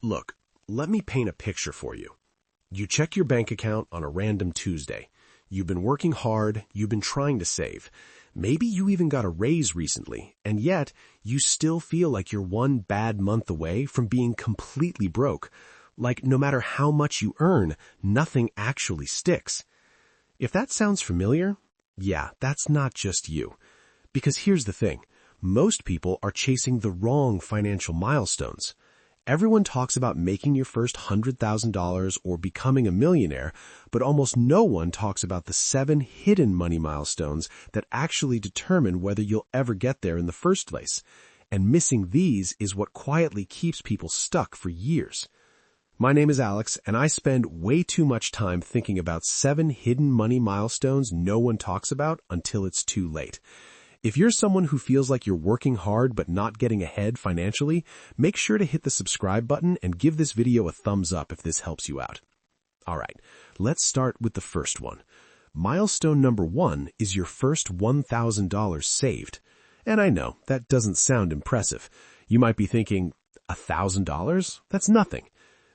Look, let me paint a picture for you. You check your bank account on a random Tuesday. You've been working hard, you've been trying to save. Maybe you even got a raise recently, and yet you still feel like you're one bad month away from being completely broke. Like no matter how much you earn, nothing actually sticks. If that sounds familiar, yeah, that's not just you. Because here's the thing, most people are chasing the wrong financial milestones. Everyone talks about making your first $100,000 or becoming a millionaire, but almost no one talks about the 7 hidden money milestones that actually determine whether you'll ever get there in the first place. And missing these is what quietly keeps people stuck for years. My name is Alex, and I spend way too much time thinking about 7 hidden money milestones no one talks about until it's too late. If you're someone who feels like you're working hard but not getting ahead financially, make sure to hit the subscribe button and give this video a thumbs up if this helps you out. All right, let's start with the first one. Milestone number 1 is your first $1,000 saved. And I know, that doesn't sound impressive. You might be thinking, $1,000? That's nothing.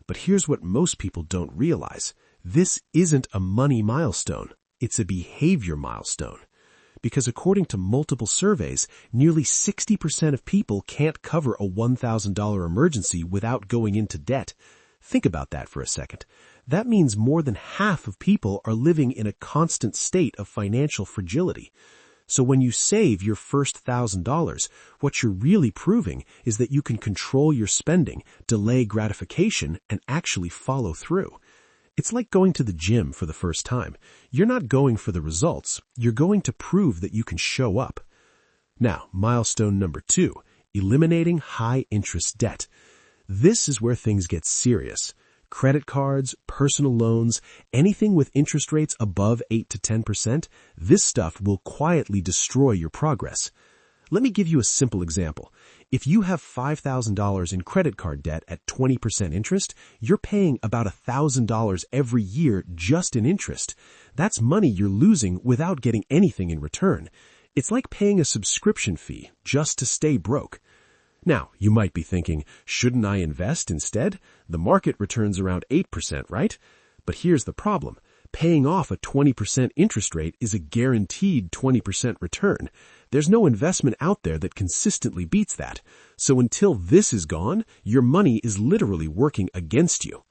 But here's what most people don't realize. This isn't a money milestone. It's a behavior milestone. Because according to multiple surveys, nearly 60% of people can't cover a $1,000 emergency without going into debt. Think about that for a second. That means more than half of people are living in a constant state of financial fragility. So when you save your first $1,000, what you're really proving is that you can control your spending, delay gratification, and actually follow through. It's like going to the gym for the first time. You're not going for the results. You're going to prove that you can show up. Now, milestone number 2, eliminating high-interest debt. This is where things get serious. Credit cards, personal loans, anything with interest rates above 8 to 10%, this stuff will quietly destroy your progress. Let me give you a simple example. If you have $5,000 in credit card debt at 20% interest, you're paying about $1,000 every year just in interest. That's money you're losing without getting anything in return. It's like paying a subscription fee just to stay broke. Now, you might be thinking, shouldn't I invest instead? The market returns around 8%, right? But here's the problem. Paying off a 20% interest rate is a guaranteed 20% return. There's no investment out there that consistently beats that. So until this is gone, your money is literally working against you.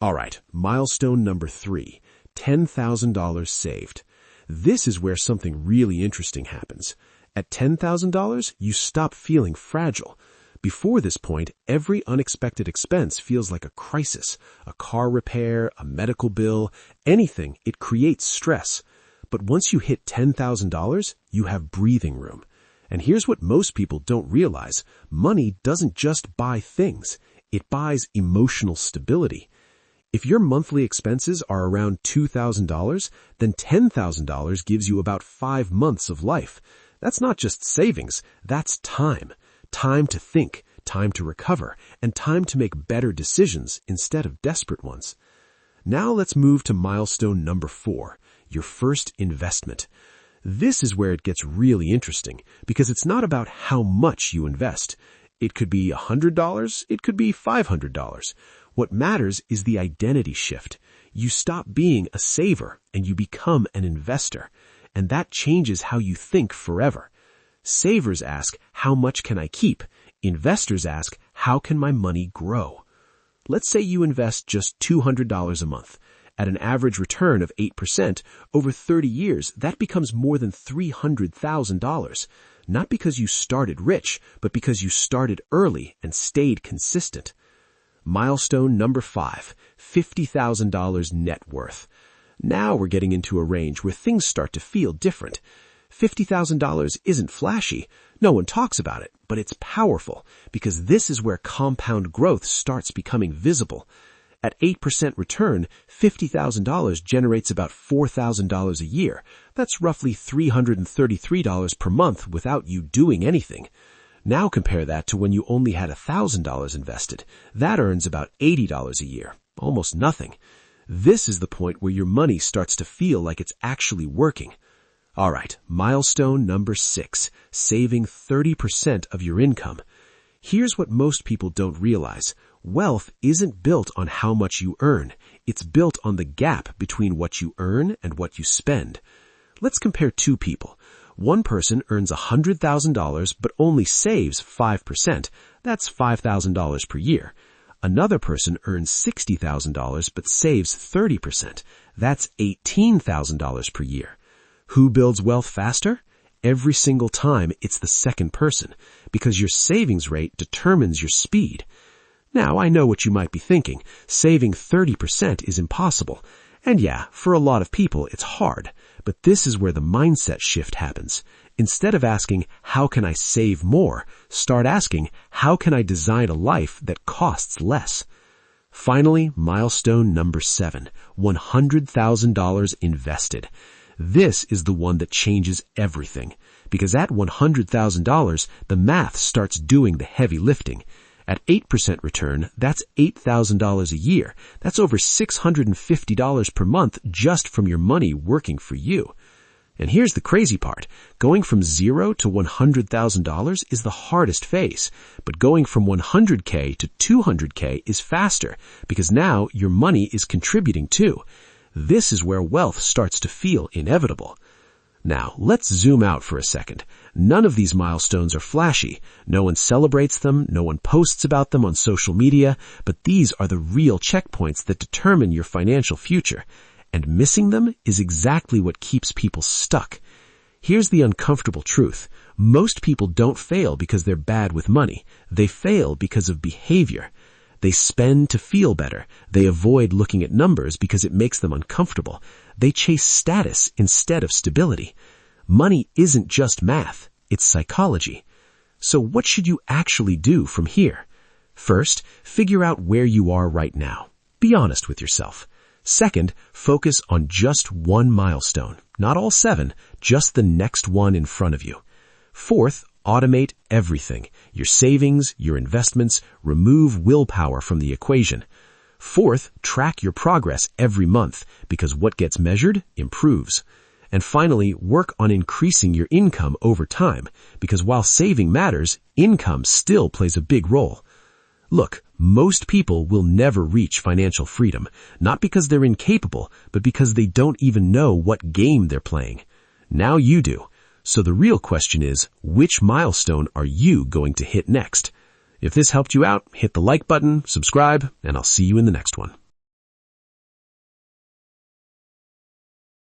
All right, milestone number 3, $10,000 saved. This is where something really interesting happens. At $10,000, you stop feeling fragile. Before this point, every unexpected expense feels like a crisis. A car repair, a medical bill, anything, it creates stress. But once you hit $10,000, you have breathing room. And here's what most people don't realize. Money doesn't just buy things. It buys emotional stability. If your monthly expenses are around $2,000, then $10,000 gives you about 5 months of life. That's not just savings, that's time. Time to think, time to recover, and time to make better decisions instead of desperate ones. Now let's move to milestone number 4, your first investment. This is where it gets really interesting because it's not about how much you invest. It could be $100, it could be $500. What matters is the identity shift. You stop being a saver and you become an investor. And that changes how you think forever. Savers ask, how much can I keep? Investors ask, how can my money grow? Let's say you invest just $200 a month. At an average return of 8%, over 30 years, that becomes more than $300,000. Not because you started rich, but because you started early and stayed consistent. Milestone number 5, $50,000 net worth. Now we're getting into a range where things start to feel different. $50,000 isn't flashy. No one talks about it, but it's powerful because this is where compound growth starts becoming visible. At 8% return, $50,000 generates about $4,000 a year. That's roughly $333 per month without you doing anything. Now compare that to when you only had $1,000 invested. That earns about $80 a year, almost nothing. This is the point where your money starts to feel like it's actually working. All right, milestone number 6, saving 30% of your income. Here's what most people don't realize. Wealth isn't built on how much you earn. It's built on the gap between what you earn and what you spend. Let's compare two people. One person earns $100,000 but only saves 5%. That's $5,000 per year. Another person earns $60,000 but saves 30%. That's $18,000 per year. Who builds wealth faster? Every single time it's the second person, because your savings rate determines your speed. Now, I know what you might be thinking. Saving 30% is impossible. And yeah, for a lot of people, it's hard. But this is where the mindset shift happens. Instead of asking, how can I save more? Start asking, how can I design a life that costs less? Finally, milestone number 7, $100,000 invested. This is the one that changes everything. Because at $100,000, the math starts doing the heavy lifting. At 8% return, that's $8,000 a year. That's over $650 per month just from your money working for you. And here's the crazy part. Going from $0 to $100,000 is the hardest phase. But going from $100K to $200K is faster because now your money is contributing too. This is where wealth starts to feel inevitable. Now, let's zoom out for a second. None of these milestones are flashy. No one celebrates them, no one posts about them on social media, but these are the real checkpoints that determine your financial future. And missing them is exactly what keeps people stuck. Here's the uncomfortable truth. Most people don't fail because they're bad with money. They fail because of behavior. They spend to feel better. They avoid looking at numbers because it makes them uncomfortable. They chase status instead of stability. Money isn't just math, it's psychology. So what should you actually do from here? First, figure out where you are right now. Be honest with yourself. Second, focus on just one milestone. Not all 7, just the next one in front of you. Fourth, automate everything. Your savings, your investments, remove willpower from the equation. Fourth, track your progress every month because what gets measured improves. And finally, work on increasing your income over time because while saving matters, income still plays a big role. Look, most people will never reach financial freedom, not because they're incapable, but because they don't even know what game they're playing. Now you do. So the real question is, which milestone are you going to hit next? If this helped you out, hit the like button, subscribe, and I'll see you in the next one.